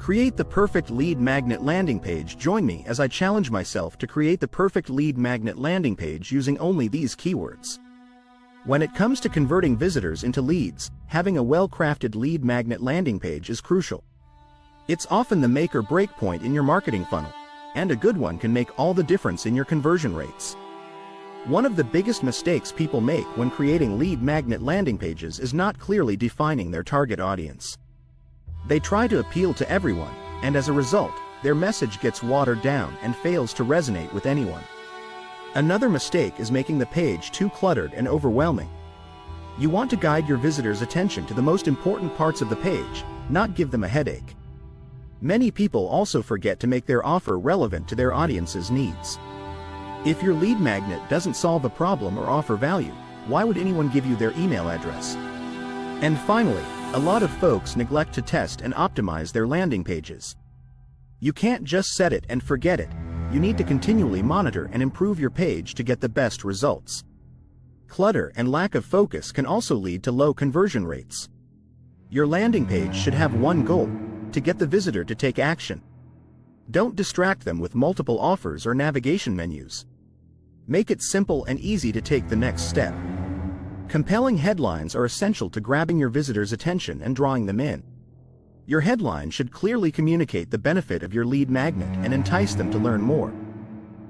Create the perfect lead magnet landing page. Join me as I challenge myself to create the perfect lead magnet landing page using only these keywords. When it comes to converting visitors into leads, having a well-crafted lead magnet landing page is crucial. It's often the make or break point in your marketing funnel, and a good one can make all the difference in your conversion rates. One of the biggest mistakes people make when creating lead magnet landing pages is not clearly defining their target audience. They try to appeal to everyone, and as a result, their message gets watered down and fails to resonate with anyone. Another mistake is making the page too cluttered and overwhelming. You want to guide your visitors' attention to the most important parts of the page, not give them a headache. Many people also forget to make their offer relevant to their audience's needs. If your lead magnet doesn't solve a problem or offer value, why would anyone give you their email address? And finally, a lot of folks neglect to test and optimize their landing pages. You can't just set it and forget it. You need to continually monitor and improve your page to get the best results. Clutter and lack of focus can also lead to low conversion rates. Your landing page should have one goal: to get the visitor to take action. Don't distract them with multiple offers or navigation menus. Make it simple and easy to take the next step. Compelling headlines are essential to grabbing your visitors' attention and drawing them in. Your headline should clearly communicate the benefit of your lead magnet and entice them to learn more.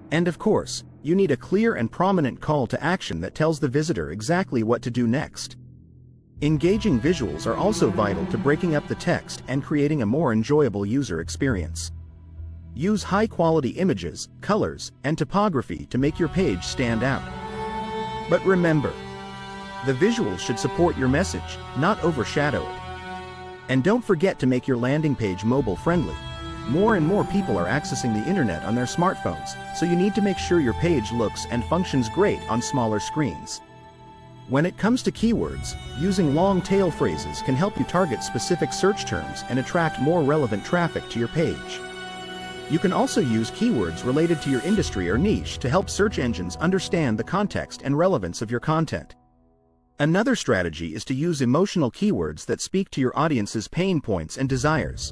And of course, you need a clear and prominent call to action that tells the visitor exactly what to do next. Engaging visuals are also vital to breaking up the text and creating a more enjoyable user experience. Use high-quality images, colors, and typography to make your page stand out. But remember, the visuals should support your message, not overshadow it. And don't forget to make your landing page mobile-friendly. More and more people are accessing the internet on their smartphones, so you need to make sure your page looks and functions great on smaller screens. When it comes to keywords, using long tail phrases can help you target specific search terms and attract more relevant traffic to your page. You can also use keywords related to your industry or niche to help search engines understand the context and relevance of your content. Another strategy is to use emotional keywords that speak to your audience's pain points and desires.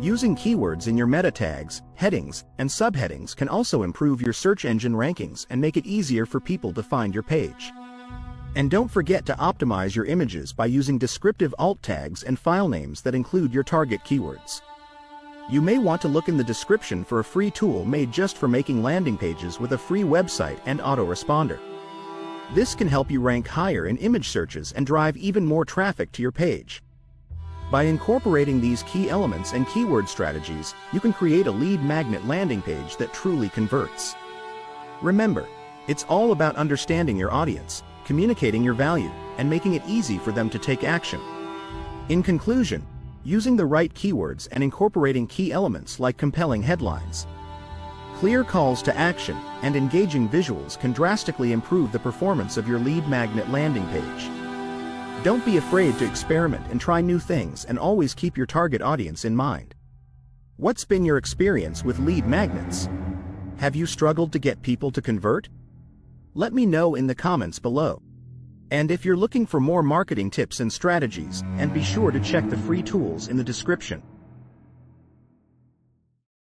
Using keywords in your meta tags, headings, and subheadings can also improve your search engine rankings and make it easier for people to find your page. And don't forget to optimize your images by using descriptive alt tags and file names that include your target keywords. You may want to look in the description for a free tool made just for making landing pages with a free website and autoresponder. This can help you rank higher in image searches and drive even more traffic to your page. By incorporating these key elements and keyword strategies, you can create a lead magnet landing page that truly converts. Remember, it's all about understanding your audience, communicating your value, and making it easy for them to take action. In conclusion, using the right keywords and incorporating key elements like compelling headlines, clear calls to action, and engaging visuals can drastically improve the performance of your lead magnet landing page. Don't be afraid to experiment and try new things, and always keep your target audience in mind. What's been your experience with lead magnets? Have you struggled to get people to convert? Let me know in the comments below. And if you're looking for more marketing tips and strategies, and be sure to check the free tools in the description.